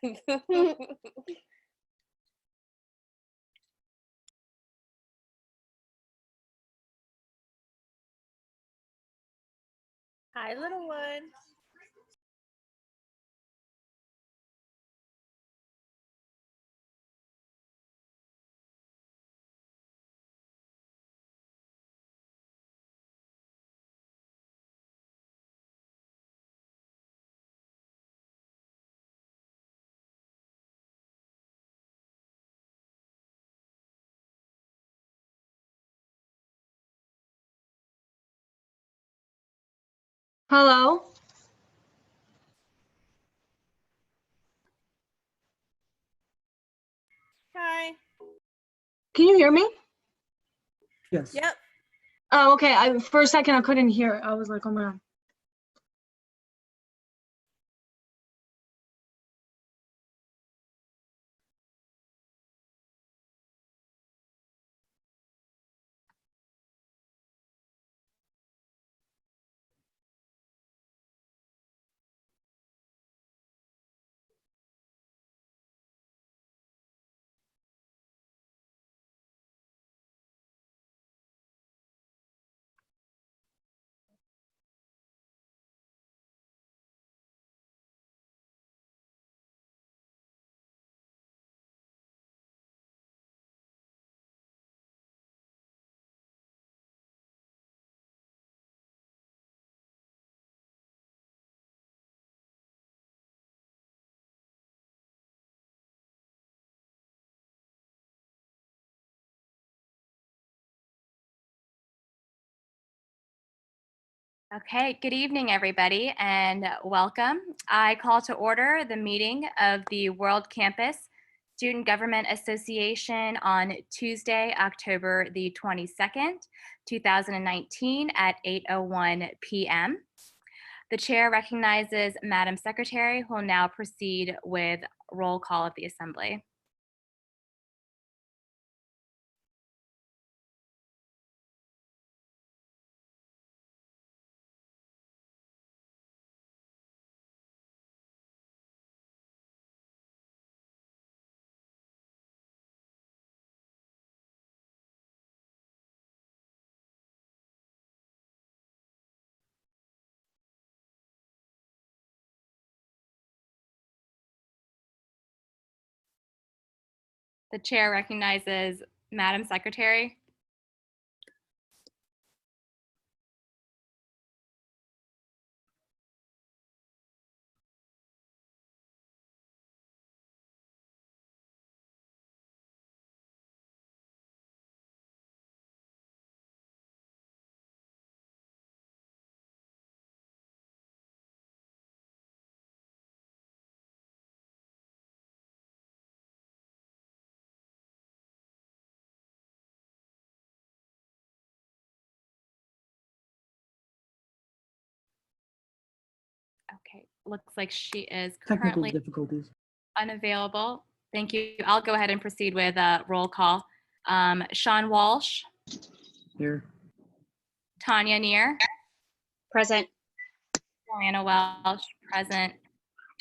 Hi, little one. Hello? Hi. Can you hear me? Yes. Yep. Oh, okay. For a second, I couldn't hear. I was like, oh my God. Okay, good evening, everybody, and welcome. I call to order the meeting of the World Campus Student Government Association on Tuesday, October the 22nd, 2019 at 8:01 p.m. The chair recognizes Madam Secretary, who will now proceed with roll call of the assembly. The chair recognizes Madam Secretary. Okay, looks like she is Technical currently difficulties. unavailable. Thank you. I'll go ahead and proceed with a roll call. Sean Walsh, Here. Tanya Neer, Present. Joanna Welsh, present.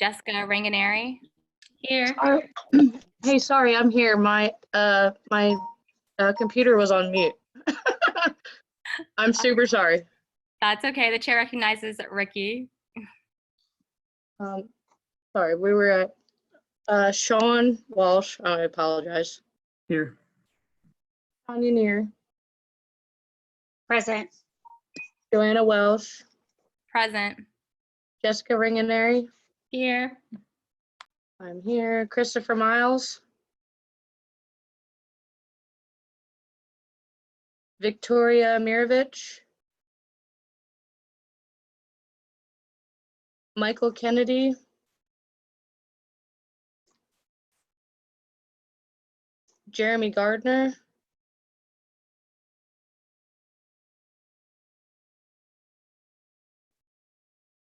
Jessica Ranganeri, Here. Hey, sorry, I'm here. My computer was on mute. I'm super sorry. that's okay. The chair recognizes Ricky. Sorry, we were at Sean Walsh. I apologize. Here. Tanya Neer, Present. Joanna Welsh, Present. Jessica Ranganeri. Here. I'm here. Christopher Miles. Victoria Mirovich. Michael Kennedy. Jeremy Gardner.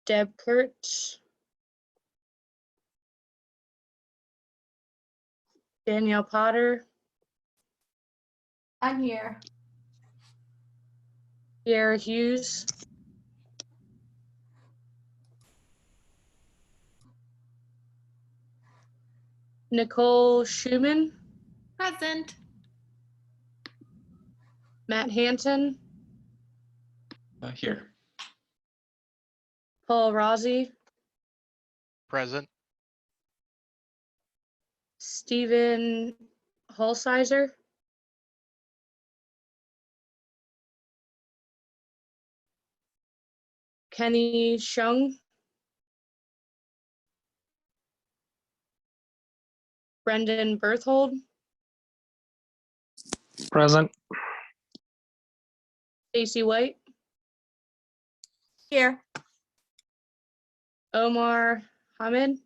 Deb Kurtz. Danielle Potter. I'm here. Sierra Hughes. Nicole Schumann, Present. Matt Hanson, Here. Paul Rossi, Present. Stephen Holsizer, Kenny Shung, Brendan Berthold, Present. Stacy White, Here. Omar Hamid,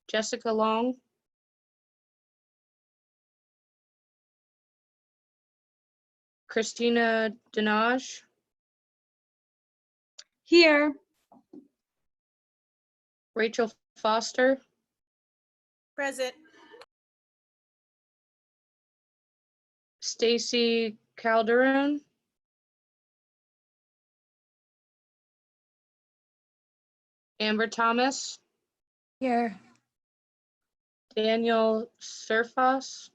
Jessica Long, Christina Denage, Here. Rachel Foster, Present. Stacy Calderon, Amber Thomas, Here. Daniel Surfas,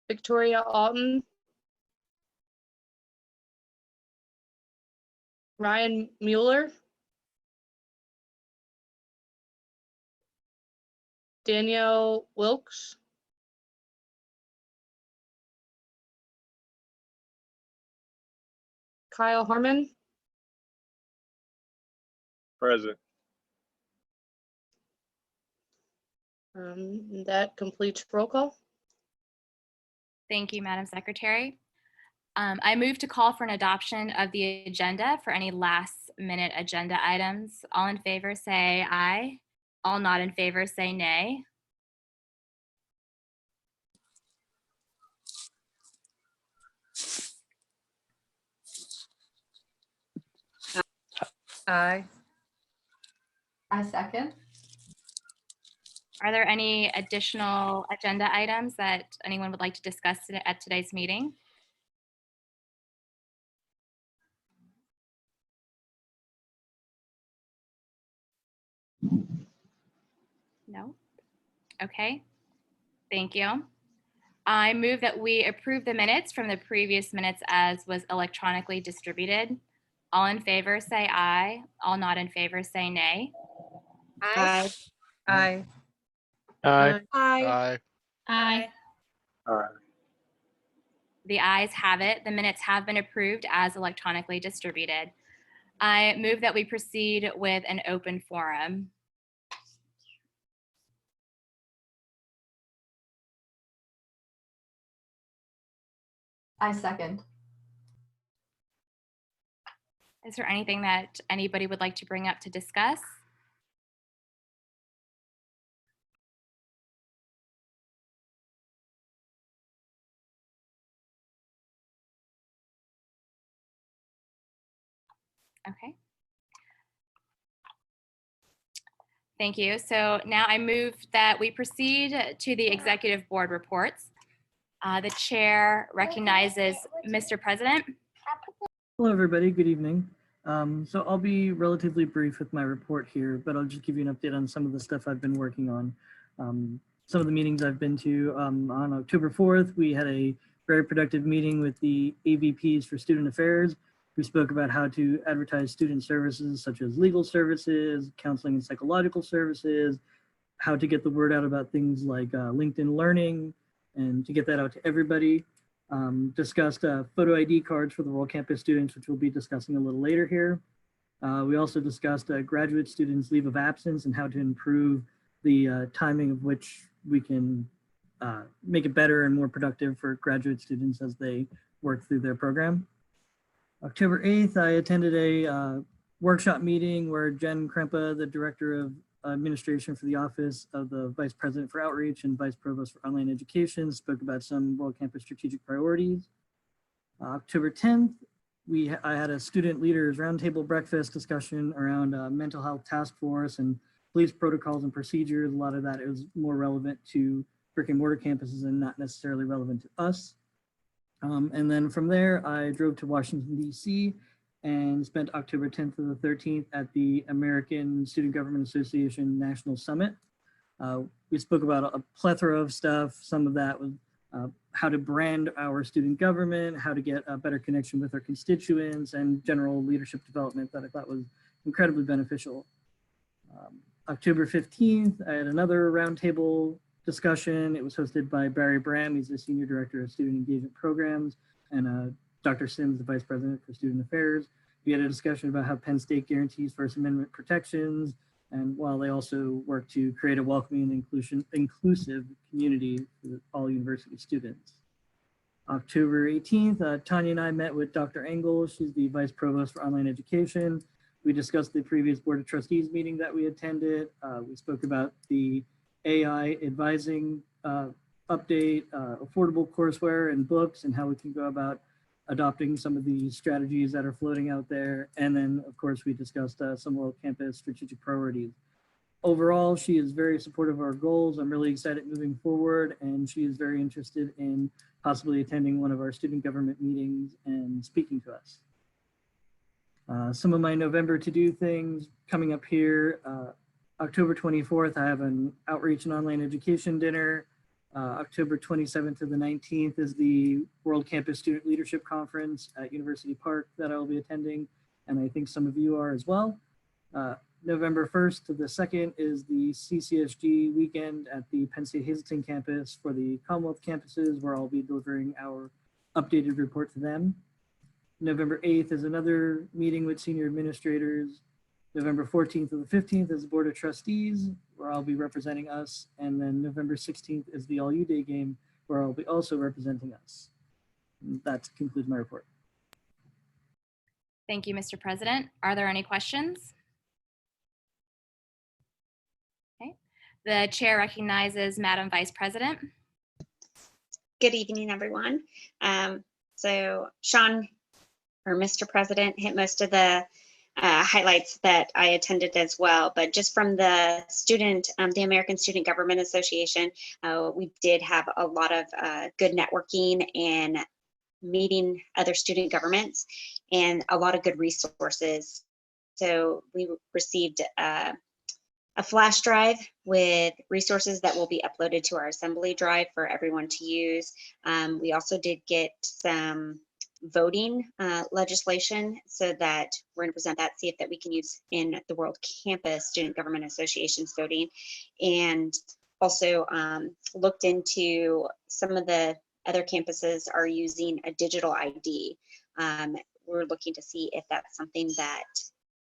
Victoria Alton, Ryan Mueller, Danielle Wilkes, Kyle Harmon, Present. that completes roll call. Thank you, Madam Secretary. I move to call for an adoption of the agenda for any last minute agenda items. All in favor say aye. All not in favor say nay. Aye. I second. Are there any additional agenda items that anyone would like to discuss at today's meeting? No? Okay. Thank you. I move that we approve the minutes from the previous minutes as was electronically distributed. All in favor say aye. All not in favor say nay. Aye. Aye. Aye. Aye. Aye. Aye. The ayes have it. The minutes have been approved as electronically distributed. I move that we proceed with an open forum. I second. Is there anything that anybody would like to bring up to discuss? Okay. Thank you. So now I move that we proceed to the executive board reports. The chair recognizes Mr. President. Hello, everybody. Good evening. So I'll be relatively brief with my report here, but I'll just give you an update on some of the stuff I've been working on. Some of the meetings I've been to. On October 4th, we had a very productive meeting with the AVPs for Student Affairs. We spoke about how to advertise student services such as legal services, counseling and psychological services, how to get the word out about things like LinkedIn Learning, and to get that out to everybody. Discussed photo ID cards for the World Campus students, which we'll be discussing a little later here. We also discussed graduate students' leave of absence and how to improve the timing of which we can make it better and more productive for graduate students as they work through their program. October 8th, I attended a workshop meeting where Jen Krempa, the Director of Administration for the Office of the Vice President for Outreach and Vice Provost for Online Education, spoke about some World Campus strategic priorities. October 10th, I had a student leaders roundtable breakfast discussion around mental health task force and police protocols and procedures. A lot of that is more relevant to brick and mortar campuses and not necessarily relevant to us. And then from there, I drove to Washington, D.C. and spent October 10th to the 13th at the American Student Government Association National Summit. We spoke about a plethora of stuff. Some of that was how to brand our student government, how to get a better connection with our constituents, and general leadership development that I thought was incredibly beneficial. October 15th, I had another roundtable discussion. It was hosted by Barry Bram. He's the Senior Director of Student Engagement Programs, and Dr. Sims, the Vice President for Student Affairs. We had a discussion about how Penn State guarantees First Amendment protections, and while they also work to create a welcoming and inclusive community for all university students. October 18th, Tanya and I met with Dr. Engel. She's the Vice Provost for Online Education. We discussed the previous Board of Trustees meeting that we attended. We spoke about the AI advising update, affordable courseware and books, and how we can go about adopting some of the strategies that are floating out there. And then, of course, we discussed some World Campus strategic priorities. Overall, she is very supportive of our goals. I'm really excited moving forward, and she is very interested in possibly attending one of our student government meetings and speaking to us. Some of my November to-do things coming up here. October 24th, I have an outreach and online education dinner. October 27th to the 19th is the World Campus Student Leadership Conference at University Park that I will be attending, and I think some of you are as well. November 1st to the 2nd is the CCSG weekend at the Penn State Hazleton campus for the Commonwealth campuses, where I'll be delivering our updated report to them. November 8th is another meeting with senior administrators. November 14th to the 15th is the Board of Trustees, where I'll be representing us. And then November 16th is the All U Day game, where I'll be also representing us. And that concludes my report. Thank you, Mr. President. Are there any questions? Okay. The chair recognizes Madam Vice President. Good evening, everyone. So Sean, or Mr. President, hit most of the highlights that I attended as well, but just from the the American Student Government Association, we did have a lot of good networking and meeting other student governments and a lot of good resources. So we received a flash drive with resources that will be uploaded to our assembly drive for everyone to use. We also did get some voting legislation, so that we're going to present that, see if that we can use in the World Campus Student Government Association's voting, and also looked into some of the other campuses are using a digital ID. We're looking to see if that's something that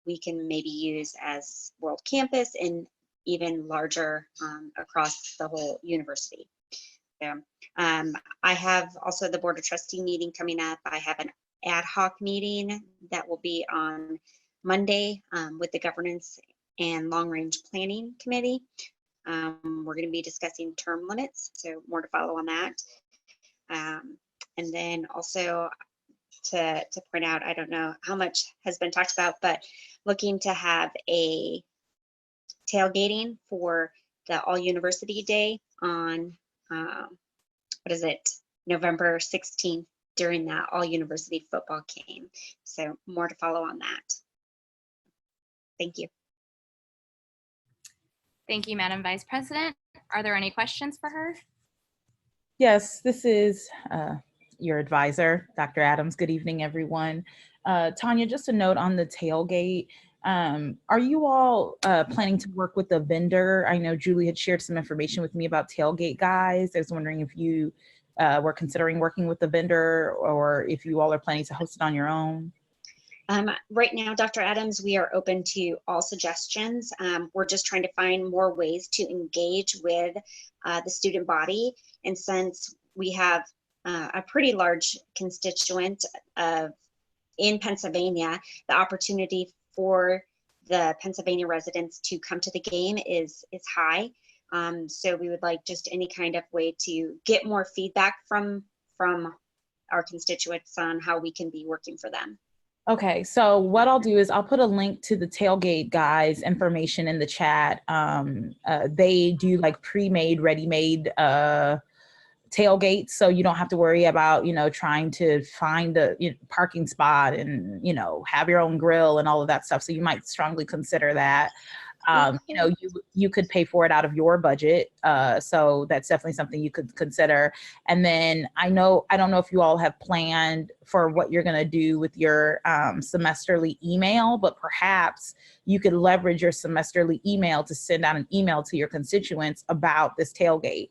we can maybe use as World Campus and even larger across the whole university. So, I have also the Board of Trustee meeting coming up. I have an ad hoc meeting that will be on Monday with the Governance and Long Range Planning Committee. We're going to be discussing term limits, so more to follow on that. And then also to point out, I don't know how much has been talked about, but looking to have a tailgating for the All University Day on November 16th during that All University football game. So more to follow on that. Thank you. Thank you, Madam Vice President. Are there any questions for her? Yes, this is your advisor, Dr. Adams. Good evening, everyone. Tanya, just a note on the tailgate. Are you all planning to work with a vendor? I know Julie had shared some information with me about tailgate guys. I was wondering if you were considering working with a vendor, or if you all are planning to host it on your own. Right now, Dr. Adams, we are open to all suggestions. We're just trying to find more ways to engage with the student body. And since we have a pretty large constituent in Pennsylvania, the opportunity for the Pennsylvania residents to come to the game is high. So we would like just any kind of way to get more feedback from our constituents on how we can be working for them. Okay, so what I'll do is I'll put a link to the tailgate guys information in the chat. They do like pre-made, ready-made tailgates, so you don't have to worry about, trying to find a parking spot and, have your own grill and all of that stuff. So you might strongly consider that. You could pay for it out of your budget. So that's definitely something you could consider. And then I don't know if you all have planned for what you're going to do with your semesterly email, but perhaps you could leverage your semesterly email to send out an email to your constituents about this tailgate.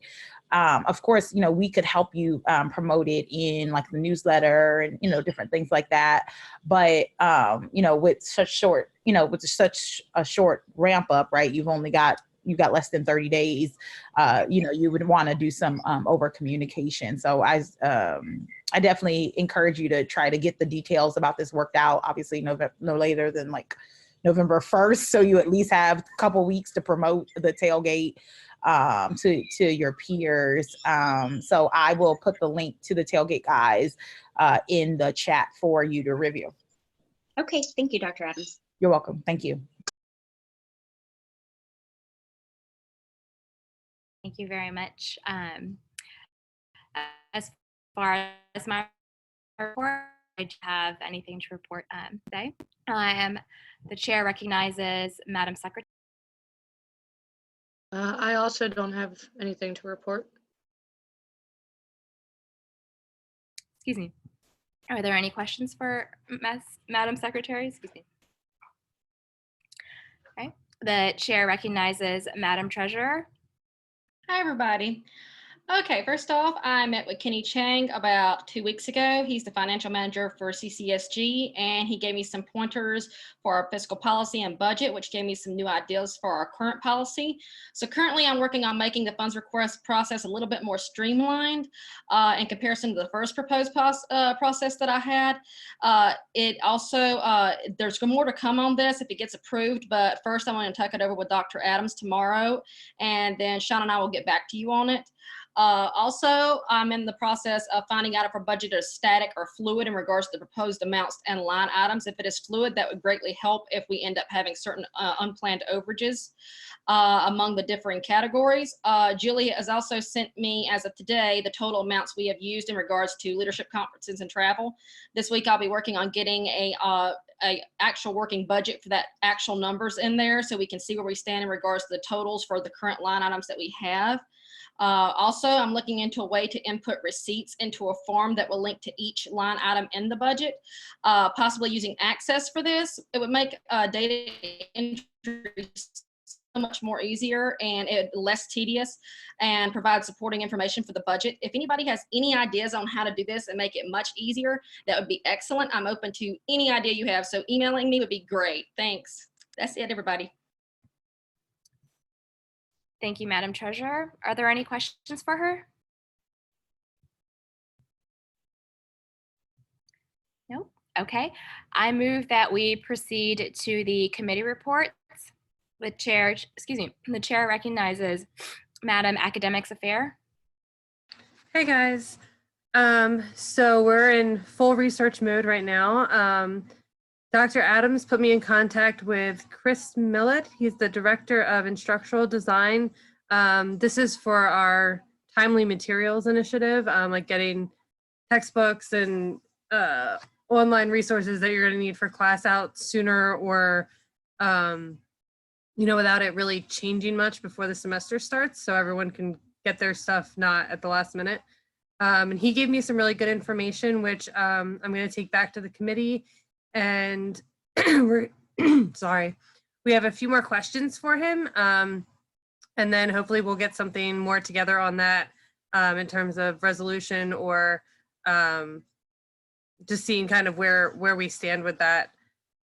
Of course, we could help you promote it in like the newsletter and, different things like that. But, with such a short ramp up, right? You've got less than 30 days, you would want to do some over communication. So I definitely encourage you to try to get the details about this worked out, obviously no later than like November 1st. So you at least have a couple weeks to promote the tailgate to your peers. So I will put the link to the tailgate guys in the chat for you to review. Okay, thank you, Dr. Adams. You're welcome. Thank you. Thank you very much. As far as my report, I don't have anything to report today. The chair recognizes Madam Secretary. I also don't have anything to report. Excuse me. Are there any questions for Madam Secretary? Excuse me. Okay. The chair recognizes Madam Treasurer. Hi, everybody. Okay, first off, I met with Kenny Chang about 2 weeks ago. He's the financial manager for CCSG, and he gave me some pointers for our fiscal policy and budget, which gave me some new ideas for our current policy. So currently I'm working on making the funds request process a little bit more streamlined in comparison to the first proposed process that I had. It also, there's more to come on this if it gets approved, but first I want to talk it over with Dr. Adams tomorrow, and then Sean and I will get back to you on it. Also, I'm in the process of finding out if our budget is static or fluid in regards to the proposed amounts and line items. If it is fluid, that would greatly help if we end up having certain unplanned overages among the differing categories. Julie has also sent me, as of today, the total amounts we have used in regards to leadership conferences and travel. This week, I'll be working on getting a actual working budget for that actual numbers in there so we can see where we stand in regards to the totals for the current line items that we have. Also, I'm looking into a way to input receipts into a form that will link to each line item in the budget, possibly using Access for this. It would make data entry so much more easier and less tedious and provide supporting information for the budget. If anybody has any ideas on how to do this and make it much easier, that would be excellent. I'm open to any idea you have, so emailing me would be great. Thanks. That's it, everybody. Thank you, Madam Treasurer. Are there any questions for her? Nope. Okay. I move that we proceed to the committee reports. The chair recognizes Madam Academics Affair. Hey guys. So we're in full research mode right now. Dr. Adams put me in contact with Chris Millett. He's the Director of Instructional Design. This is for our Timely Materials Initiative, like getting textbooks and online resources that you're going to need for class out sooner or, without it really changing much before the semester starts, so everyone can get their stuff not at the last minute. And he gave me some really good information, which I'm going to take back to the committee. And we're sorry, we have a few more questions for him. And then hopefully we'll get something more together on that in terms of resolution or just seeing kind of where we stand with that.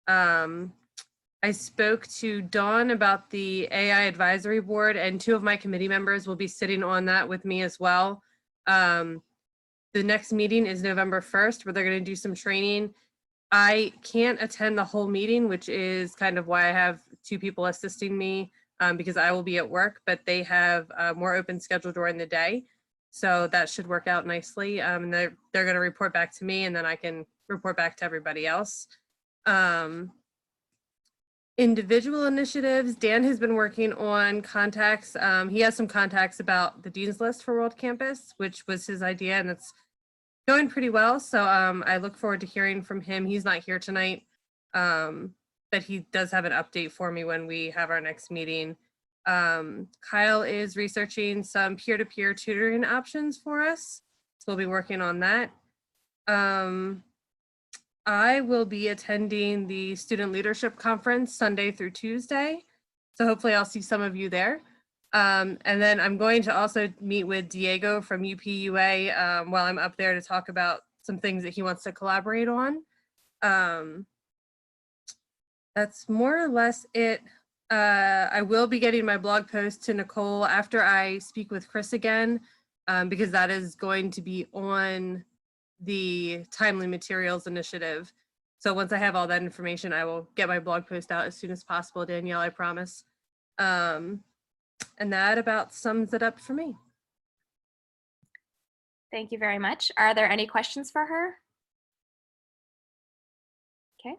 I spoke to Dawn about the AI advisory board, and 2 of my committee members will be sitting on that with me as well. The next meeting is November 1st, where they're going to do some training. I can't attend the whole meeting, which is kind of why I have 2 people assisting me because I will be at work, but they have a more open schedule during the day. So that should work out nicely. And they're going to report back to me, and then I can report back to everybody else. individual initiatives, Dan has been working on contacts. He has some contacts about the Dean's List for World Campus, which was his idea, and it's going pretty well. So I look forward to hearing from him. He's not here tonight, but he does have an update for me when we have our next meeting. Kyle is researching some peer-to-peer tutoring options for us, so we'll be working on that. I will be attending the Student Leadership Conference Sunday through Tuesday, so hopefully I'll see some of you there. And then I'm going to also meet with Diego from UPUA while I'm up there to talk about some things that he wants to collaborate on. That's more or less it. I will be getting my blog post to Nicole after I speak with Chris again, because that is going to be on the Timely Materials Initiative. So once I have all that information, I will get my blog post out as soon as possible, Danielle, I promise. And that about sums it up for me. Thank you very much. Are there any questions for her? Okay.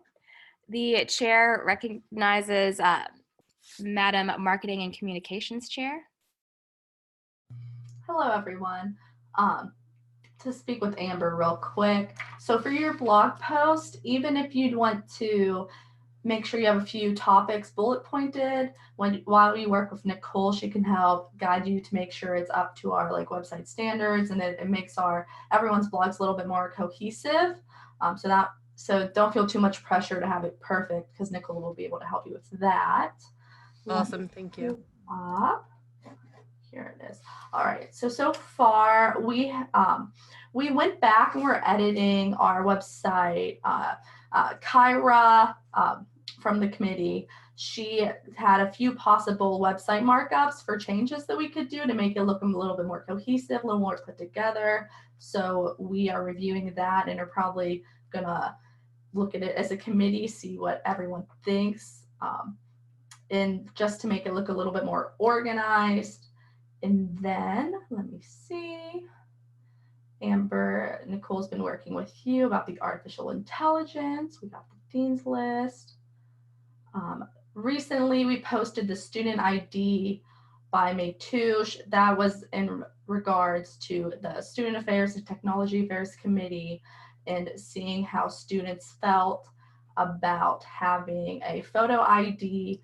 The chair recognizes Madam Marketing and Communications Chair. Hello, everyone. To speak with Amber real quick. So for your blog post, even if you'd want to make sure you have a few topics bullet pointed, while you work with Nicole, she can help guide you to make sure it's up to our website standards, and it makes everyone's blogs a little bit more cohesive. So don't feel too much pressure to have it perfect, because Nicole will be able to help you with that. Awesome, thank you. Here it is. All right. So far we went back and we're editing our website. Kyra from the committee, she had a few possible website markups for changes that we could do to make it look a little bit more cohesive, a little more put together. So we are reviewing that and are probably gonna look at it as a committee, see what everyone thinks, and just to make it look a little bit more organized. And then let me see. Amber, Nicole's been working with you about the artificial intelligence. We got the Dean's List. Recently, we posted the student ID by May 2. That was in regards to the Student Affairs and Technology Affairs Committee and seeing how students felt about having a photo ID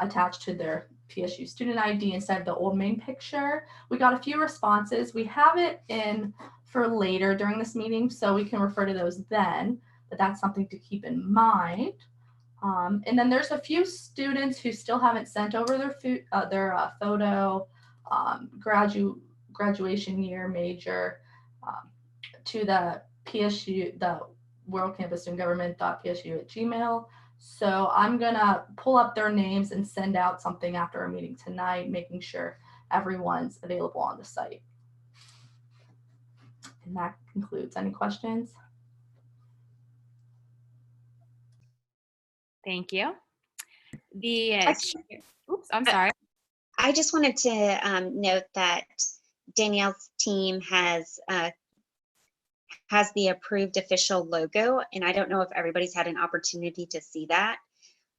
attached to their PSU student ID instead of the old main picture. We got a few responses. We have it in for later during this meeting, so we can refer to those then, but that's something to keep in mind. And then there's a few students who still haven't sent over their photo, graduation year, major, to the PSU, the World Campus Student Government.psu@gmail. So I'm gonna pull up their names and send out something after our meeting tonight, making sure everyone's available on the site. And that concludes. Any questions? Thank you. Oops, I'm sorry. I just wanted to note that Danielle's team has the approved official logo, and I don't know if everybody's had an opportunity to see that,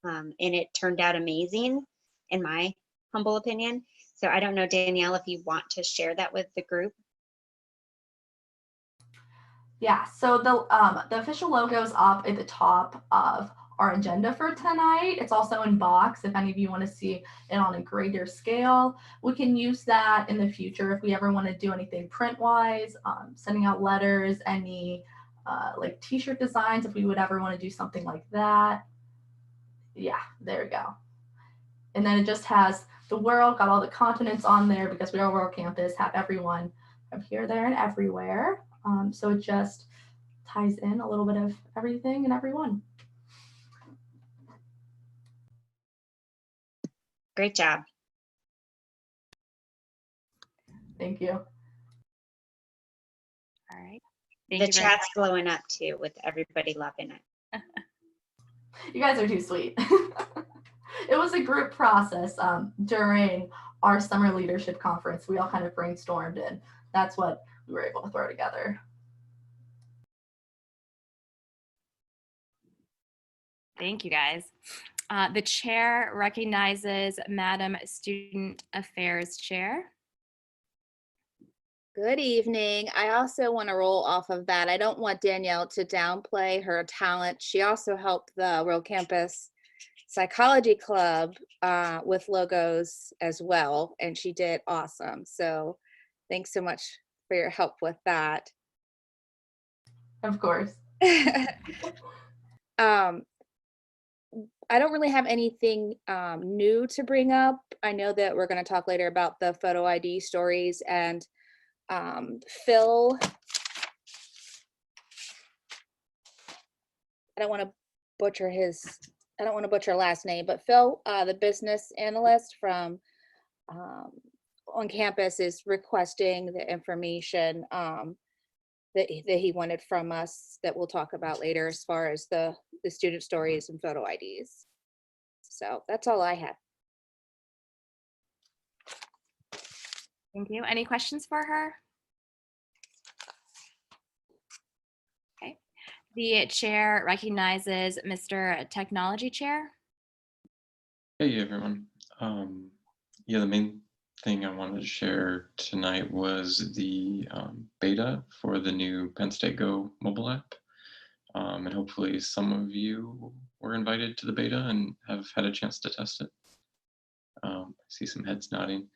and it turned out amazing, in my humble opinion. So I don't know, Danielle, if you want to share that with the group. Yeah, so the official logo is up at the top of our agenda for tonight. It's also in box if any of you want to see it on a greater scale. We can use that in the future if we ever want to do anything print-wise, sending out letters, any like t-shirt designs, if we would ever want to do something like that. Yeah, there we go. And then it just has the world, got all the continents on there because we are World Campus, have everyone from here, there, and everywhere. So it just ties in a little bit of everything and everyone. Great job. Thank you. All right. The chat's blowing up too with everybody loving it. You guys are too sweet. It was a group process during our summer leadership conference. We all kind of brainstormed, and that's what we were able to throw together. Thank you, guys. The chair recognizes Madam Student Affairs Chair. Good evening. I also want to roll off of that. I don't want Danielle to downplay her talent. She also helped the World Campus Psychology Club with logos as well, and she did awesome. So thanks so much for your help with that. Of course. I don't really have anything new to bring up. I know that we're going to talk later about the photo ID stories, and Phil, I don't want to butcher her last name, but Phil, the business analyst from on campus, is requesting the information that he wanted from us that we'll talk about later as far as the student stories and photo IDs. So that's all I have. Thank you. Any questions for her? Okay. The chair recognizes Mr. Technology Chair. Hey everyone. Yeah, the main thing I wanted to share tonight was the beta for the new Penn State Go mobile app. And hopefully some of you were invited to the beta and have had a chance to test it. I see some heads nodding.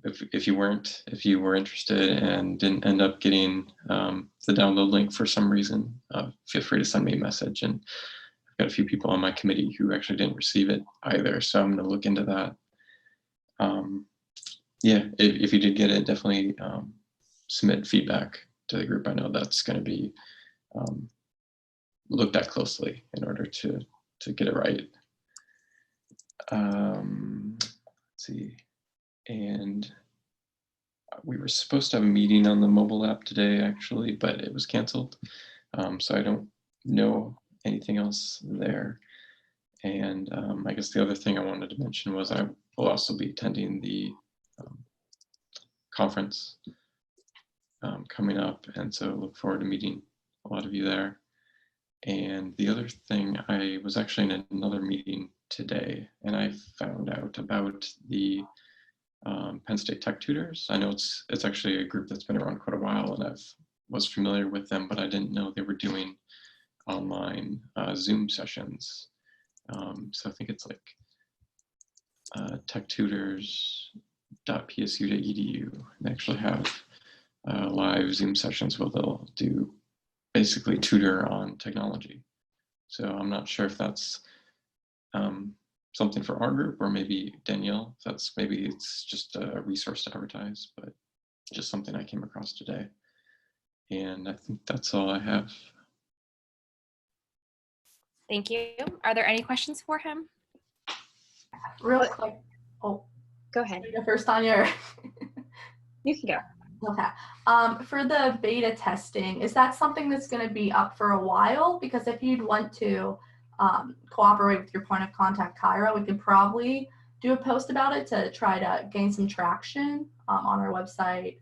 If you weren't, if you were interested and didn't end up getting the download link for some reason, feel free to send me a message. And I've got a few people on my committee who actually didn't receive it either, so I'm going to look into that. Yeah, if you did get it, definitely submit feedback to the group. I know that's going to be looked at closely in order to get it right. Let's see. And we were supposed to have a meeting on the mobile app today, actually, but it was canceled. So I don't know anything else there. And I guess the other thing I wanted to mention was I will also be attending the conference coming up. And so look forward to meeting a lot of you there. And the other thing, I was actually in another meeting today and I found out about the Penn State Tech Tutors. I know it's actually a group that's been around quite a while and I was familiar with them, but I didn't know they were doing online Zoom sessions. So I think it's like techtutors.psu.edu. They actually have live Zoom sessions where they'll do basically tutor on technology. So I'm not sure if that's something for our group or maybe Danielle, maybe it's just a resource to advertise, but just something I came across today. And I think that's all I have. Thank you. Are there any questions for him? Real quick. Oh, Go ahead. you go first, Tanya. You can go. Okay. For the beta testing, is that something that's going to be up for a while? Because if you'd want to cooperate with your point of contact, Kyra, we could probably do a post about it to try to gain some traction on our website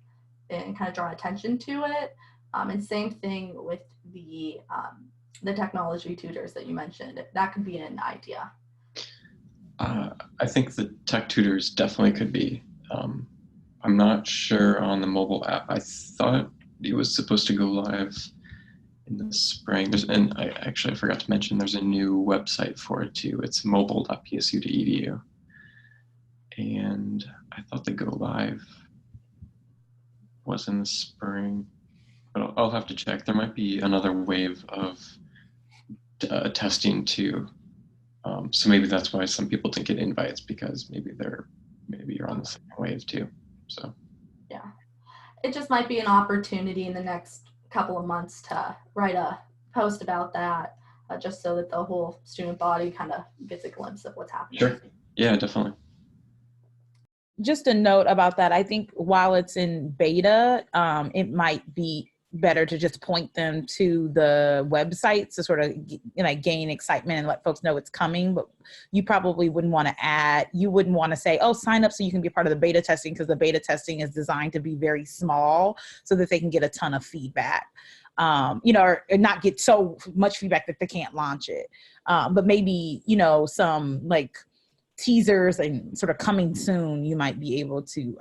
and kind of draw attention to it. And same thing with the technology tutors that you mentioned. That could be an idea. I think the tech tutors definitely could be. I'm not sure on the mobile app. I thought it was supposed to go live in the spring. And I actually forgot to mention there's a new website for it too. It's mobile.psu.edu. And I thought the go live was in the spring, but I'll have to check. There might be another wave of testing too. So maybe that's why some people didn't get invites, because maybe you're on the same wave too. So yeah, it just might be an opportunity in the next couple of months to write a post about that, just so that the whole student body kind of gets a glimpse of what's happening. Sure. Yeah, definitely. Just a note about that. I think while it's in beta, it might be better to just point them to the website to sort of gain excitement and let folks know it's coming. But you probably wouldn't want to say, oh, sign up so you can be part of the beta testing, because the beta testing is designed to be very small so that they can get a ton of feedback. or not get so much feedback that they can't launch it. But maybe, some like teasers and sort of coming soon, you might be able to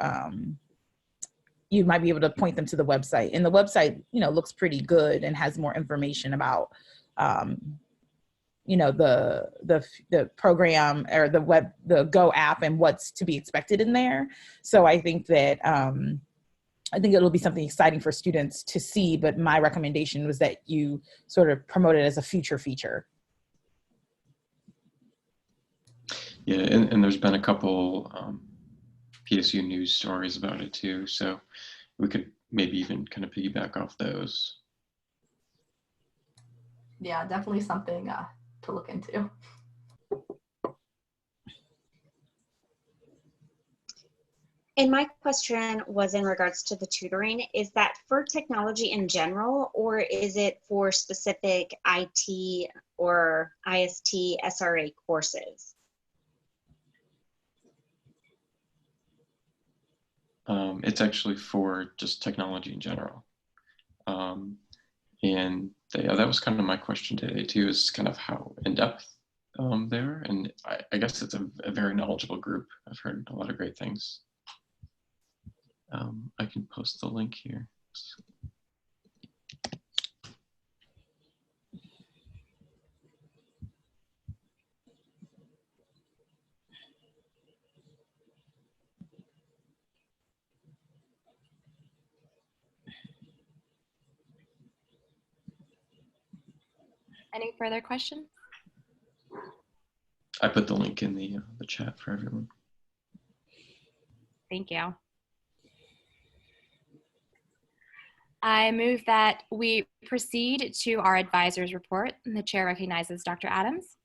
point them to the website. And the website, looks pretty good and has more information about, the program or the Go app and what's to be expected in there. So I think that, I think it'll be something exciting for students to see, but my recommendation was that you sort of promote it as a future feature. Yeah, and there's been a couple PSU news stories about it too, so we could maybe even kind of piggyback off those. Yeah, definitely something to look into. And my question was in regards to the tutoring. Is that for technology in general, or is it for specific IT or IST SRA courses? It's actually for just technology in general. And that was kind of my question today too, is kind of how in-depth they are. And I guess it's a very knowledgeable group. I've heard a lot of great things. I can post the link here. Any further questions? I put the link in the chat for everyone. Thank you. I move that we proceed to our advisor's report, and the chair recognizes Dr. Adams.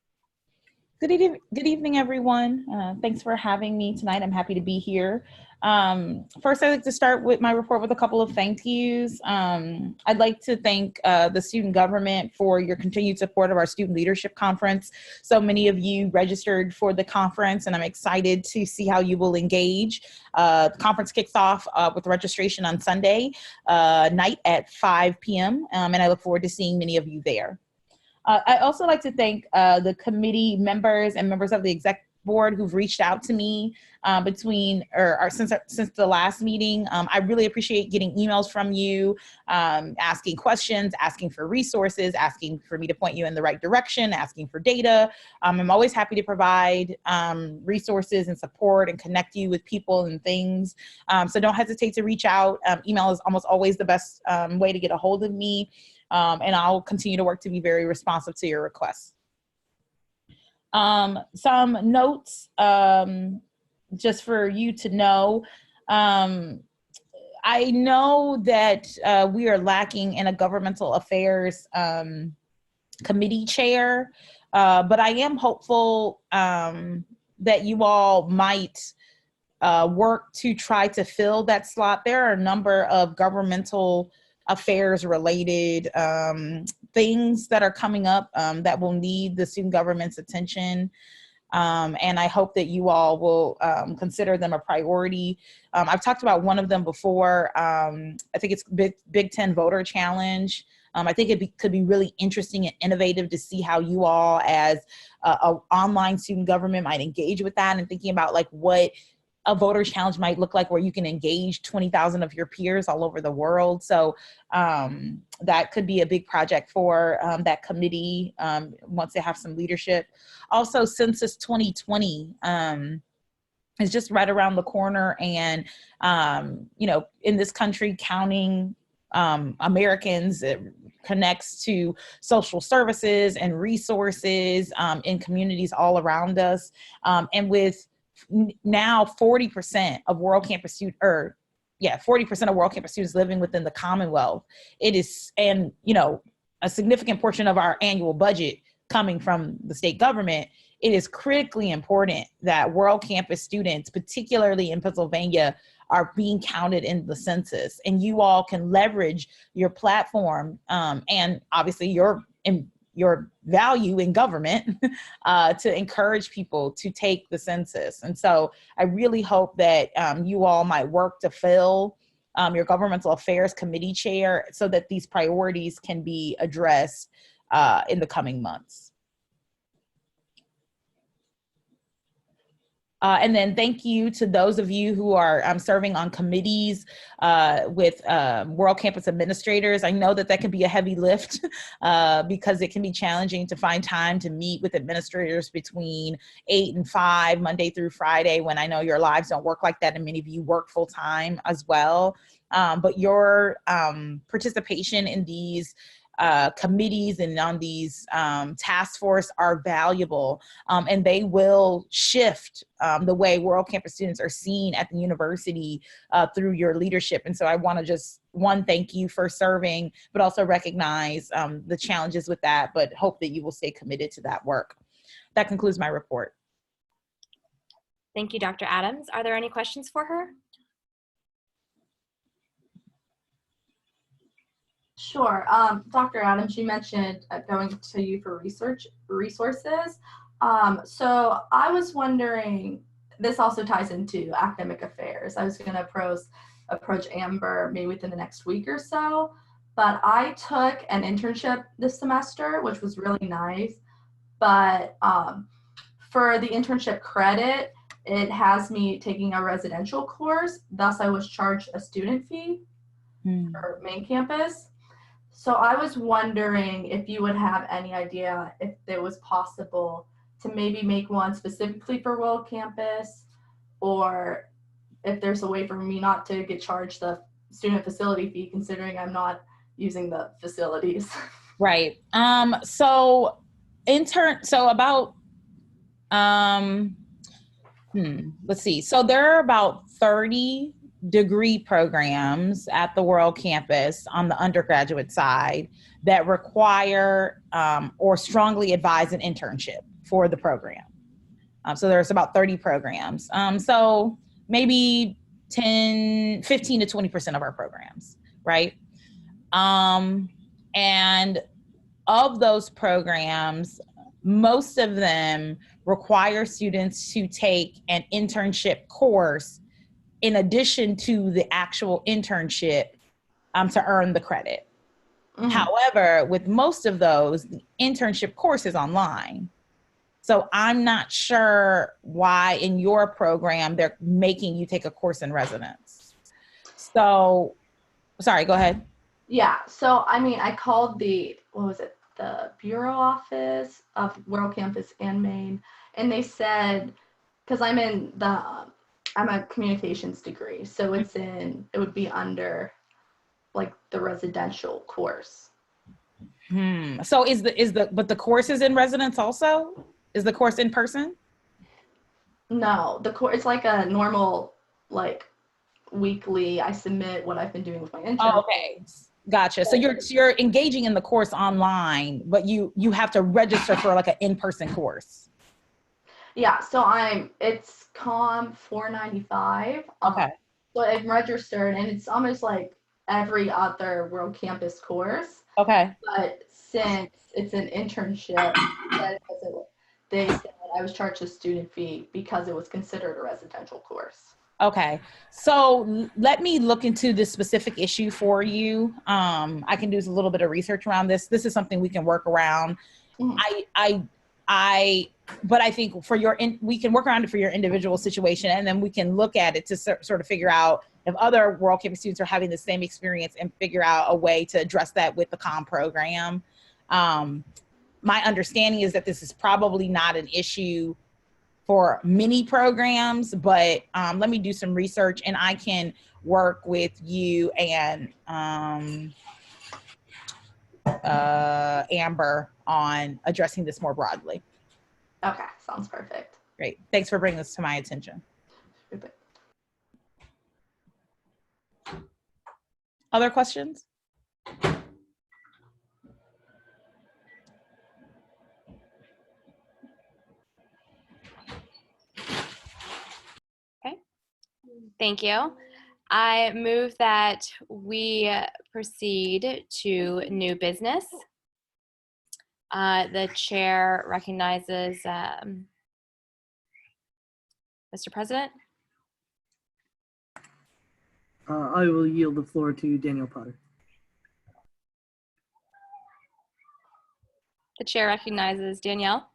Good evening, everyone. Thanks for having me tonight. I'm happy to be here. First, I'd like to start with my report with a couple of thank yous. I'd like to thank the student government for your continued support of our Student Leadership Conference. So many of you registered for the conference, and I'm excited to see how you will engage. The conference kicks off with registration on Sunday night at 5 p.m., and I look forward to seeing many of you there. I also like to thank the committee members and members of the exec board who've reached out to me since the last meeting. I really appreciate getting emails from you, asking questions, asking for resources, asking for me to point you in the right direction, asking for data. I'm always happy to provide resources and support and connect you with people and things. So don't hesitate to reach out. Email is almost always the best way to get a hold of me. And I'll continue to work to be very responsive to your requests. Some notes, just for you to know. I know that we are lacking in a governmental affairs committee chair, but I am hopeful that you all might work to try to fill that slot. There are a number of governmental affairs related things that are coming up that will need the student government's attention. And I hope that you all will consider them a priority. I've talked about one of them before. I think it's Big Ten Voter Challenge. I think it could be really interesting and innovative to see how you all as an online student government might engage with that, and thinking about like what a voter challenge might look like, where you can engage 20,000 of your peers all over the world. So that could be a big project for that committee once they have some leadership. Also, Census 2020 is just right around the corner, and in this country, counting Americans connects to social services and resources in communities all around us. And with now 40% of World Campus students, 40% of World Campus students living within the Commonwealth, it is, and a significant portion of our annual budget coming from the state government, it is critically important that World Campus students, particularly in Pennsylvania, are being counted in the census. And you all can leverage your platform and obviously your value in government to encourage people to take the census. And so I really hope that you all might work to fill your governmental affairs committee chair, so that these priorities can be addressed in the coming months. And then thank you to those of you who are serving on committees with World Campus administrators. I know that that can be a heavy lift because it can be challenging to find time to meet with administrators between 8 and 5, Monday through Friday, when I know your lives don't work like that and many of you work full time as well. But your participation in these committees and on these task force are valuable, and they will shift the way World Campus students are seen at the university through your leadership. And so I want to just, thank you for serving, but also recognize the challenges with that, but hope that you will stay committed to that work. That concludes my report. Thank you, Dr. Adams. Are there any questions for her? Sure. Dr. Adams, you mentioned going to you for resources. So I was wondering, this also ties into academic affairs. I was going to approach Amber maybe within the next week or so, but I took an internship this semester, which was really nice. But for the internship credit, it has me taking a residential course. Thus, I was charged a student fee for main campus. So I was wondering if you would have any idea if it was possible to maybe make one specifically for World Campus, or if there's a way for me not to get charged the student facility fee, considering I'm not using the facilities. Right. So about let's see. So there are about 30 degree programs at the World Campus on the undergraduate side that require or strongly advise an internship for the program. So there's about 30 programs. So maybe 15 to 20% of our programs, right? And of those programs, most of them require students to take an internship course in addition to the actual internship to earn the credit. However, with most of those, the internship course is online. So I'm not sure why in your program they're making you take a course in residence. So, sorry, go ahead. Yeah, so I mean, I called the bureau office of World Campus and Maine, and they said, because I'm a communications degree, so it would be under like the residential course. So but the course is in residence also? Is the course in person? No, the course, it's like a normal, like weekly, I submit what I've been doing with my intern. Oh, okay. Gotcha. So you're engaging in the course online, but you have to register for like an in-person course. Yeah, so it's COM 495. Okay. So I'm registered, and it's almost like every other World Campus course. Okay. But since it's an internship, they said I was charged a student fee because it was considered a residential course. Okay. So let me look into this specific issue for you. I can do a little bit of research around this. This is something we can work around. But I think we can work around it for your individual situation, and then we can look at it to sort of figure out if other World Campus students are having the same experience and figure out a way to address that with the COM program. My understanding is that this is probably not an issue for many programs, but let me do some research and I can work with you and Amber on addressing this more broadly. Okay, sounds perfect. Great. Thanks for bringing this to my attention. Perfect. Other questions? Okay, thank you. I move that we proceed to new business. The chair recognizes Mr. President. I will yield the floor to Daniel Potter. The chair recognizes Danielle.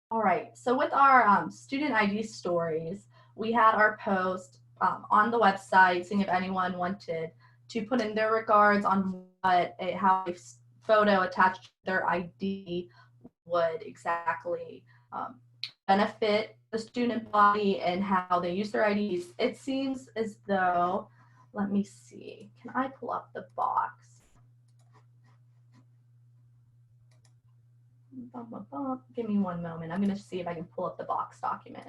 All right, so with our student ID stories, we had our post on the website, seeing if anyone wanted to put in their regards on how a photo attached to their ID would exactly benefit the student body and how they use their IDs. It seems as though, let me see, can I pull up the box? Give me one moment. I'm going to see if I can pull up the box document.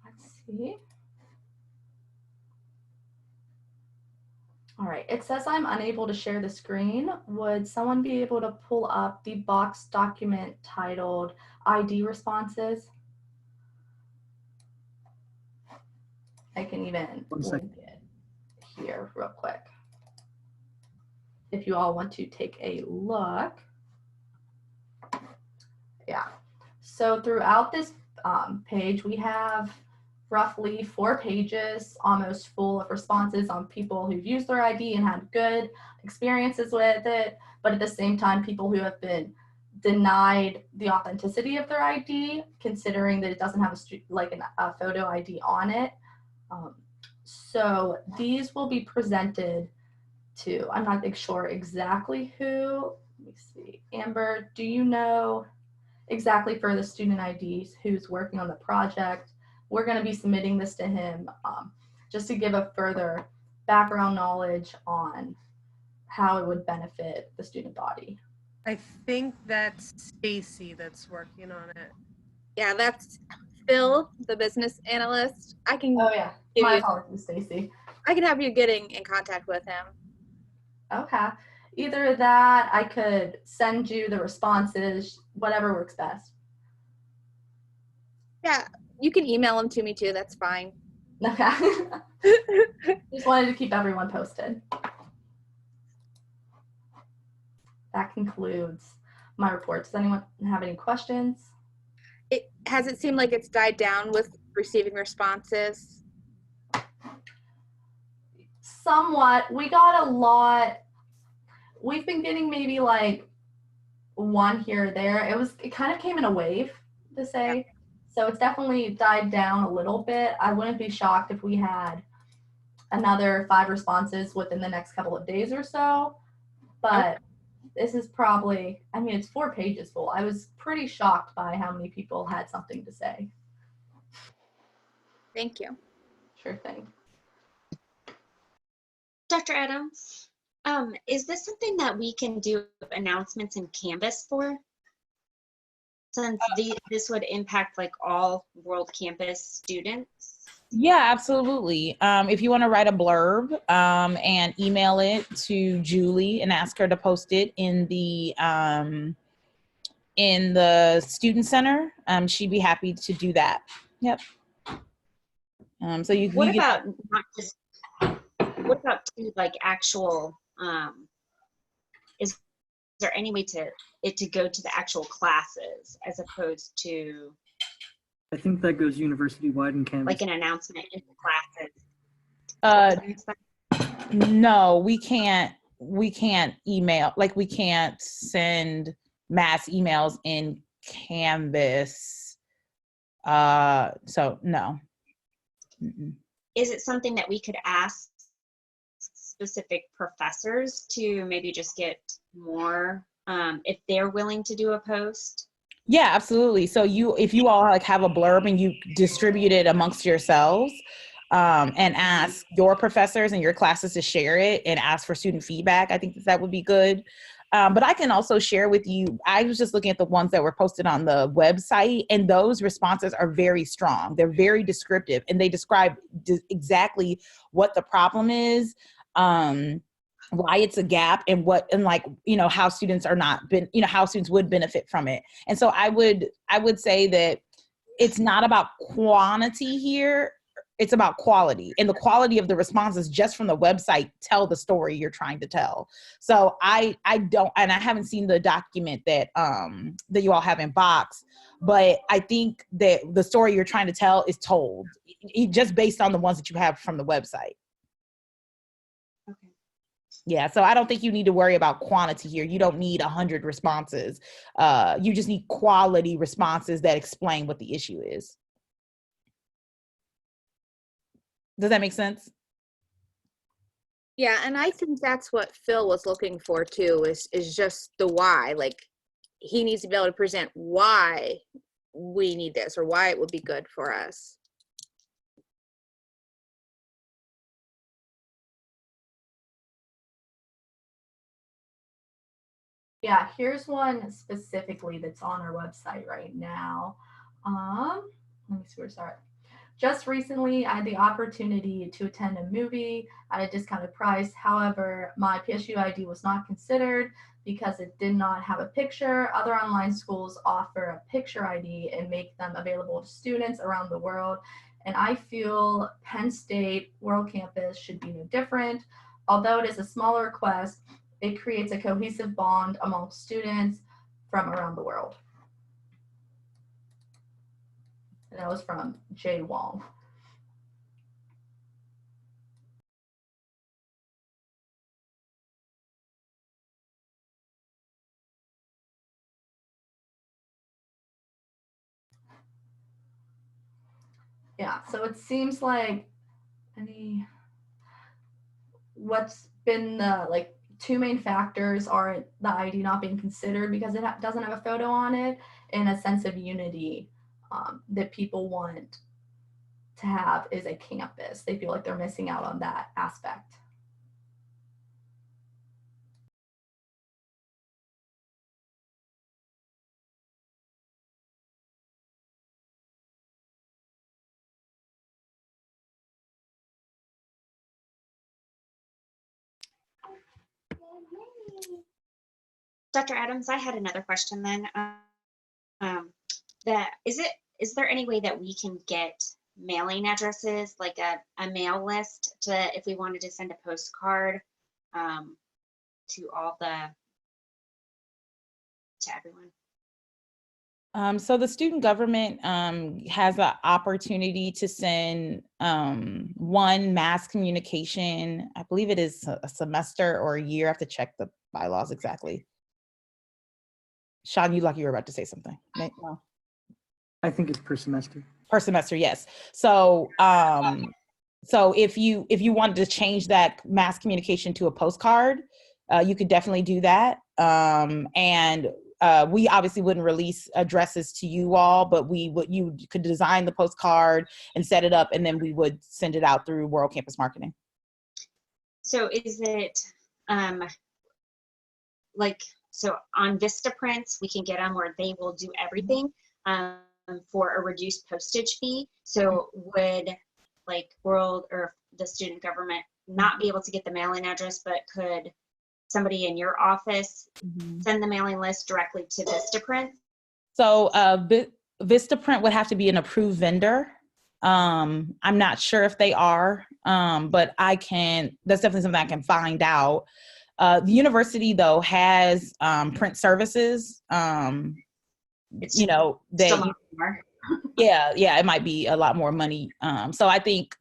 Let's see. All right, it says I'm unable to share the screen. Would someone be able to pull up the box document titled ID responses? I can even link it here real quick. If you all want to take a look. Yeah, so throughout this page, we have roughly 4 pages, almost full of responses on people who've used their ID and had good experiences with it, but at the same time, people who have been denied the authenticity of their ID, considering that it doesn't have a photo ID on it. So these will be presented to, I'm not sure exactly who. Let me see. Amber, do you know exactly for the student IDs who's working on the project? We're going to be submitting this to him just to give a further background knowledge on how it would benefit the student body. I think that's Stacy that's working on it. Yeah, that's Phil, the business analyst. I can. Oh yeah, my apologies, Stacy. I can have you getting in contact with him. Okay, either that, I could send you the responses, whatever works best. Yeah, you can email them to me too. That's fine. Okay. Just wanted to keep everyone posted. That concludes my report. Does anyone have any questions? Has it seemed like it's died down with receiving responses? Somewhat. We got a lot. We've been getting maybe like one here or there. It kind of came in a wave, to say. So it's definitely died down a little bit. I wouldn't be shocked if we had another 5 responses within the next couple of days or so. But this is probably, I mean, it's 4 pages full. I was pretty shocked by how many people had something to say. Thank you. Sure thing. Dr. Adams, is this something that we can do announcements in Canvas for? Since this would impact like all World Campus students? Yeah, absolutely. If you want to write a blurb and email it to Julie and ask her to post it in the student center, she'd be happy to do that. Yep. So you. What about not just? What about to like actual? Is there any way to go to the actual classes as opposed to? I think that goes university-wide in Canvas. Like an announcement in the classes. No, we can't email, like we can't send mass emails in Canvas. So no. Mm-mm. Is it something that we could ask specific professors to maybe just get more, if they're willing to do a post? Yeah, absolutely. So if you all like have a blurb and you distribute it amongst yourselves and ask your professors and your classes to share it and ask for student feedback, I think that would be good. But I can also share with you, I was just looking at the ones that were posted on the website, and those responses are very strong. They're very descriptive, and they describe exactly what the problem is, why it's a gap, and how students are not how students would benefit from it. And so I would say that it's not about quantity here. It's about quality, and the quality of the responses just from the website tell the story you're trying to tell. So I don't, and I haven't seen the document that that you all have in box, but I think that the story you're trying to tell is told just based on the ones that you have from the website. Okay. Yeah, so I don't think you need to worry about quantity here. You don't need 100 responses. You just need quality responses that explain what the issue is. Does that make sense? Yeah, and I think that's what Phil was looking for too, is just the why. Like, he needs to be able to present why we need this or why it would be good for us. Yeah, here's one specifically that's on our website right now. Let me see where to start. Just recently, I had the opportunity to attend a movie at a discounted price. However, my PSU ID was not considered because it did not have a picture. Other online schools offer a picture ID and make them available to students around the world. And I feel Penn State World Campus should be no different. Although it is a smaller request, it creates a cohesive bond among students from around the world. And that was from Jay Wong. Yeah, so it seems like what's been the like two main factors are the ID not being considered because it doesn't have a photo on it, and a sense of unity that people want to have is a campus. They feel like they're missing out on that aspect. Dr. Adams, I had another question then. Is there any way that we can get mailing addresses, like a mail list, to if we wanted to send a postcard to everyone? So the student government has an opportunity to send one mass communication. I believe it is a semester or a year. I have to check the bylaws exactly. Sean, you like you were about to say something. No? I think it's per semester. Per semester, yes. So so if you wanted to change that mass communication to a postcard, you could definitely do that. And we obviously wouldn't release addresses to you all, but you could design the postcard and set it up, and then we would send it out through World Campus Marketing. So is it so on Vistaprint, we can get them where they will do everything for a reduced postage fee. So would like World or the student government not be able to get the mailing address, but could somebody in your office send the mailing list directly to Vistaprint? So Vistaprint would have to be an approved vendor. I'm not sure if they are, but that's definitely something I can find out. The university though has print services. You know, it might be a lot more money. So I think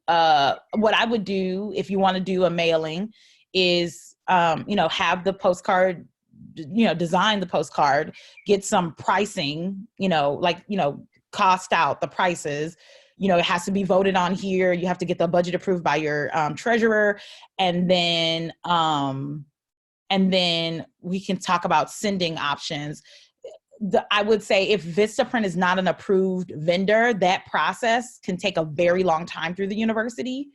what I would do if you want to do a mailing is have the postcard, design the postcard, get some pricing, cost out the prices. It has to be voted on here. You have to get the budget approved by your treasurer, and then we can talk about sending options. I would say if Vistaprint is not an approved vendor, that process can take a very long time through the university.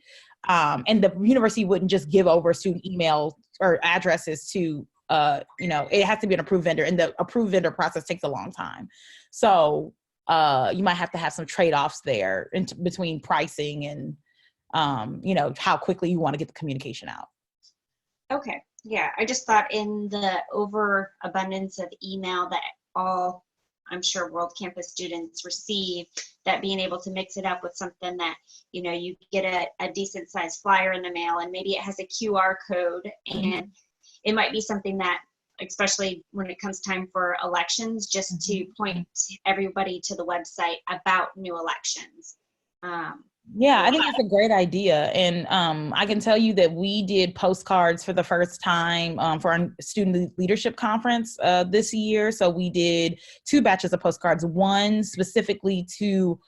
And the university wouldn't just give over student email or addresses to, it has to be an approved vendor, and the approved vendor process takes a long time. So you might have to have some trade-offs there between pricing and, how quickly you want to get the communication out. Okay. Yeah. I just thought in the overabundance of email that all I'm sure World Campus students receive, that being able to mix it up with something that, you know, you get a decent sized flyer in the mail and maybe it has a QR code, and it might be something that, especially when it comes time for elections, just to point everybody to the website about new elections. Yeah, I think it's a great idea. And I can tell you that we did postcards for the first time for our student leadership conference this year. So we did 2 batches of postcards, one specifically to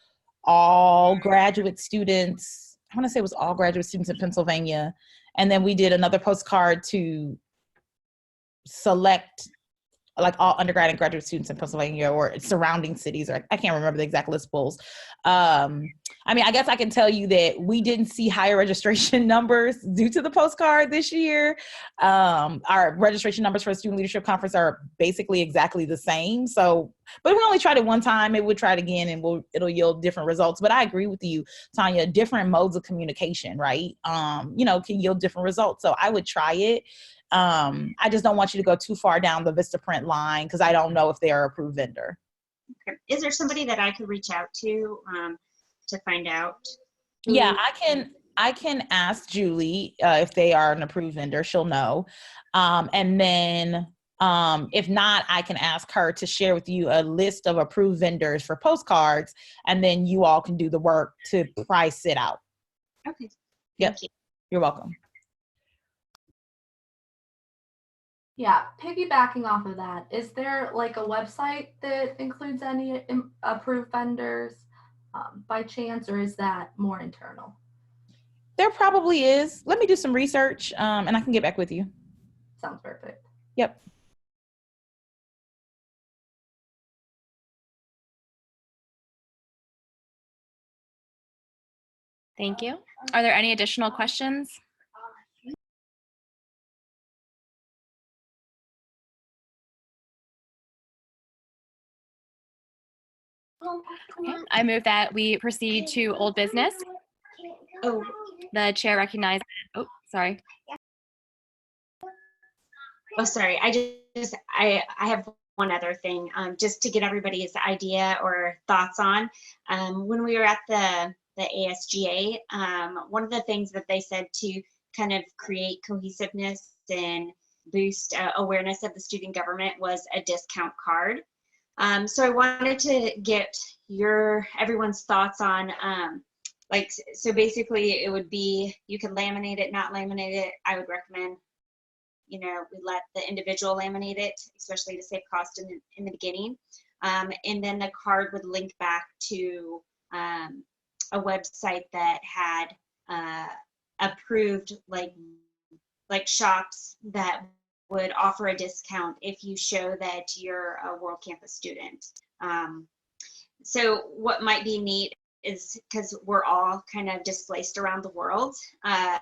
all graduate students. I want to say it was all graduate students in Pennsylvania. And then we did another postcard to select like all undergrad and graduate students in Pennsylvania or surrounding cities, or I can't remember the exact list pulls. I mean, I guess I can tell you that we didn't see higher registration numbers due to the postcard this year. Our registration numbers for the Student Leadership Conference are basically exactly the same. So, but we only tried it one time. Maybe we'll try it again and it'll yield different results. But I agree with you, Tanya, different modes of communication, right? You know, can yield different results. So I would try it. I just don't want you to go too far down the Vistaprint line because I don't know if they're an approved vendor. Okay. Is there somebody that I could reach out to find out? Yeah, I can ask Julie if they are an approved vendor. She'll know. And then if not, I can ask her to share with you a list of approved vendors for postcards, and then you all can do the work to price it out. Okay. Yep. You're welcome. Yeah, piggybacking off of that, is there like a website that includes any approved vendors by chance, or is that more internal? There probably is. Let me do some research and I can get back with you. Sounds perfect. Yep. Thank you. Are there any additional questions? Okay. I move that we proceed to old business. Oh, the chair recognizes. Oh, sorry. Oh, sorry. I have one other thing, just to get everybody's idea or thoughts on. When we were at the ASGA, one of the things that they said to kind of create cohesiveness and boost awareness of the student government was a discount card. So I wanted to get everyone's thoughts on, so basically it would be, you can laminate it, not laminate it. I would recommend, we let the individual laminate it, especially to save cost in the beginning. And then the card would link back to a website that had approved like shops that would offer a discount if you show that you're a World Campus student. So what might be neat is, because we're all kind of displaced around the world, that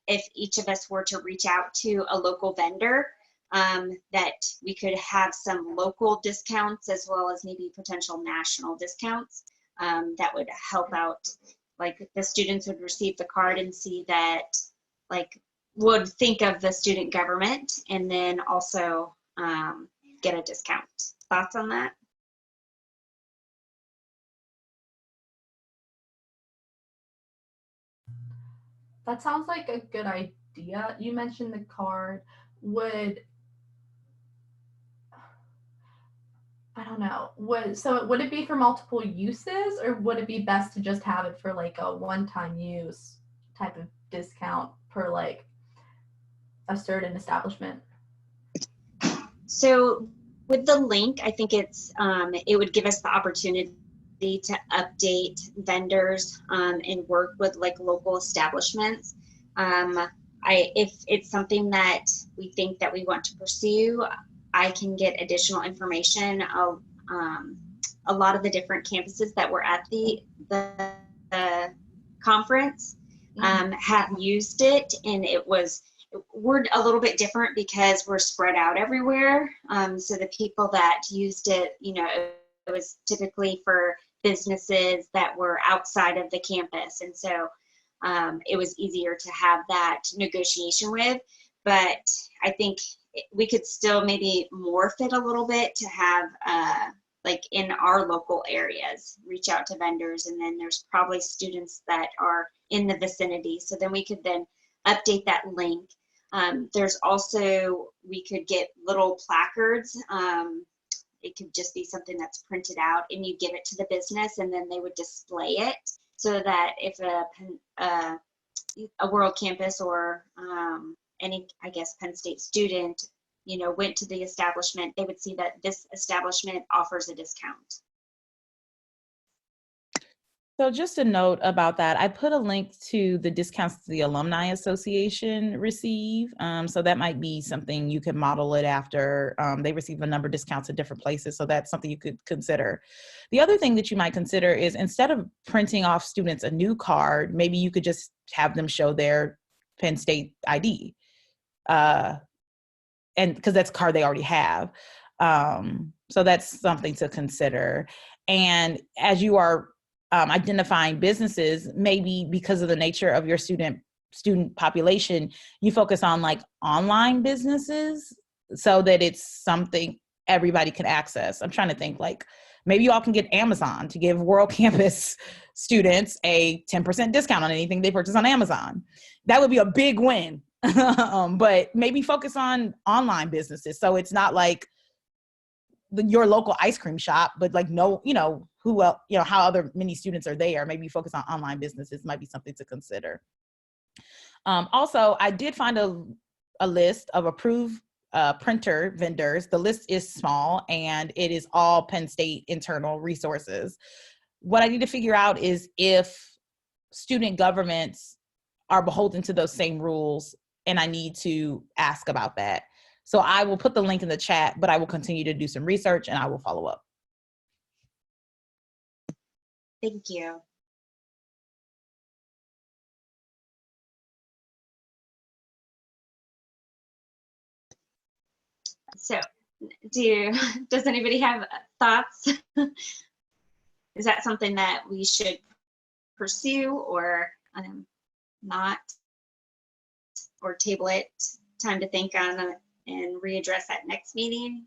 if each of us were to reach out to a local vendor, that we could have some local discounts as well as maybe potential national discounts, that would help out. Like the students would receive the card and see that, would think of the student government, and then also get a discount. Thoughts on that? That sounds like a good idea. You mentioned the card. Would it be for multiple uses, or would it be best to just have it for like a one-time use type of discount per like a certain establishment? So with the link, I think it would give us the opportunity to update vendors and work with like local establishments. If it's something that we think that we want to pursue, I can get additional information of a lot of the different campuses that were at the conference have used it, and we're a little bit different because we're spread out everywhere. So the people that used it, it was typically for businesses that were outside of the campus. And so it was easier to have that negotiation with. But I think we could still maybe morph it a little bit to have like in our local areas, reach out to vendors, and then there's probably students that are in the vicinity. So then we could then update that link. There's also, we could get little placards. It could just be something that's printed out and you give it to the business and then they would display it so that if a World Campus or any, I guess, Penn State student, you know, went to the establishment, they would see that this establishment offers a discount. So just a note about that, I put a link to the discounts the Alumni Association receive. So that might be something you could model it after. They receive a number of discounts at different places. So that's something you could consider. The other thing that you might consider is instead of printing off students a new card, maybe you could just have them show their Penn State ID. And because that's a card they already have. So that's something to consider. And as you are identifying businesses, maybe because of the nature of your student population, you focus on like online businesses so that it's something everybody can access. I'm trying to think, like maybe you all can get Amazon to give World Campus students a 10% discount on anything they purchase on Amazon. That would be a big win. But maybe focus on online businesses. So it's not like your local ice cream shop, but like, no, you know, who else, you know, how other many students are there. Maybe focus on online businesses might be something to consider. Also, I did find a list of approved printer vendors. The list is small and it is all Penn State internal resources. What I need to figure out is if student governments are beholden to those same rules, and I need to ask about that. So I will put the link in the chat, but I will continue to do some research and I will follow up. Thank you. So does anybody have thoughts? Is that something that we should pursue or not? Or table it, time to think on and readdress that next meeting?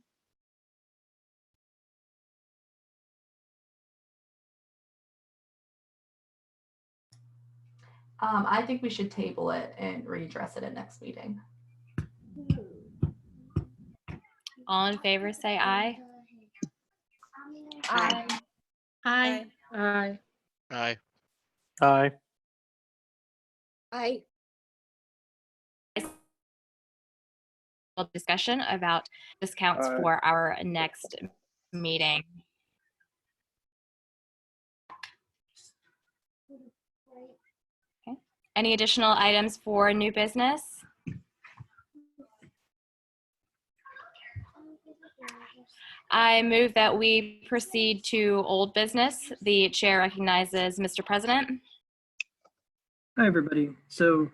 I think we should table it and readdress it at next meeting. All in favor, say aye. Aye. Aye. Aye. Aye. Aye. I Discussion about discounts Aye. for our next meeting. Okay. Any additional items for new business? I move that we proceed to old business. The chair recognizes Mr. President. Hi, everybody. So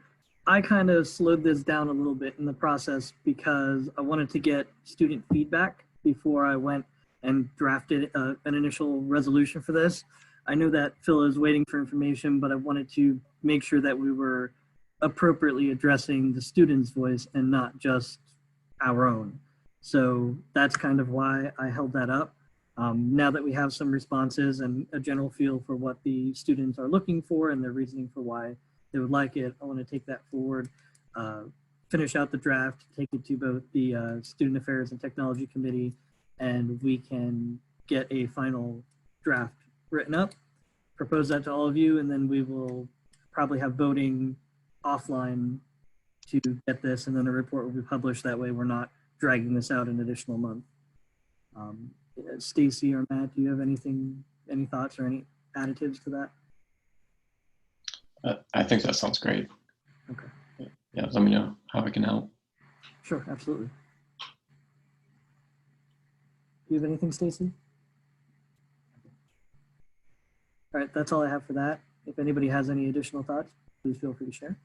I kind of slowed this down a little bit in the process because I wanted to get student feedback before I went and drafted an initial resolution for this. I know that Phil is waiting for information, but I wanted to make sure that we were appropriately addressing the student's voice and not just our own. So that's kind of why I held that up. Now that we have some responses and a general feel for what the students are looking for and their reasoning for why they would like it, I want to take that forward, finish out the draft, take it to both the Student Affairs and Technology Committee, and we can get a final draft written up, propose that to all of you, and then we will probably have voting offline to get this, and then a report will be published. That way we're not dragging this out an additional month. Stacy or Matt, do you have any thoughts or any additives to that? I think that sounds great. Okay. Yeah, let me know how I can help. Sure, absolutely. Do you have anything, Stacy? All right, that's all I have for that. If anybody has any additional thoughts, please feel free to share.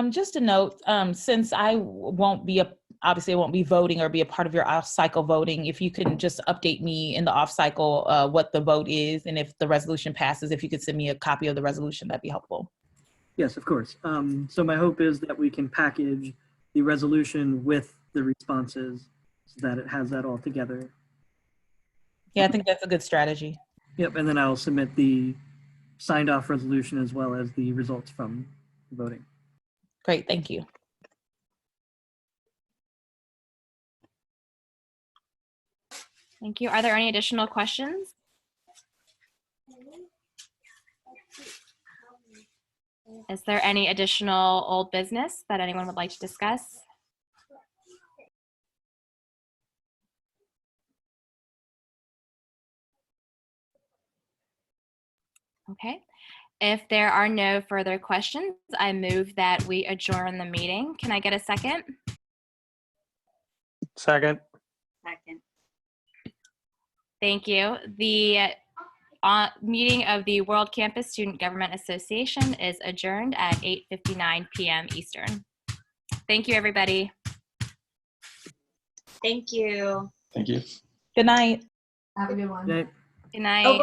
Just a note, since I won't be obviously I won't be voting or be a part of your off-cycle voting, if you can just update me in the off-cycle what the vote is, and if the resolution passes, if you could send me a copy of the resolution, that'd be helpful. Yes, of course. So my hope is that we can package the resolution with the responses so that it has that all together. Yeah, I think that's a good strategy. Yep, and then I'll submit the signed off resolution as well as the results from the voting. Great, thank you. Thank you. Are there any additional questions? Is there any additional old business that anyone would like to discuss? Okay. If there are no further questions, I move that we adjourn the meeting. Can I get a second? Second. Second. Thank you. The meeting of the World Campus Student Government Association is adjourned at 8:59 p.m. Eastern. Thank you, everybody. Thank you. Thank you. Good night. Have a good one. Okay. Good night.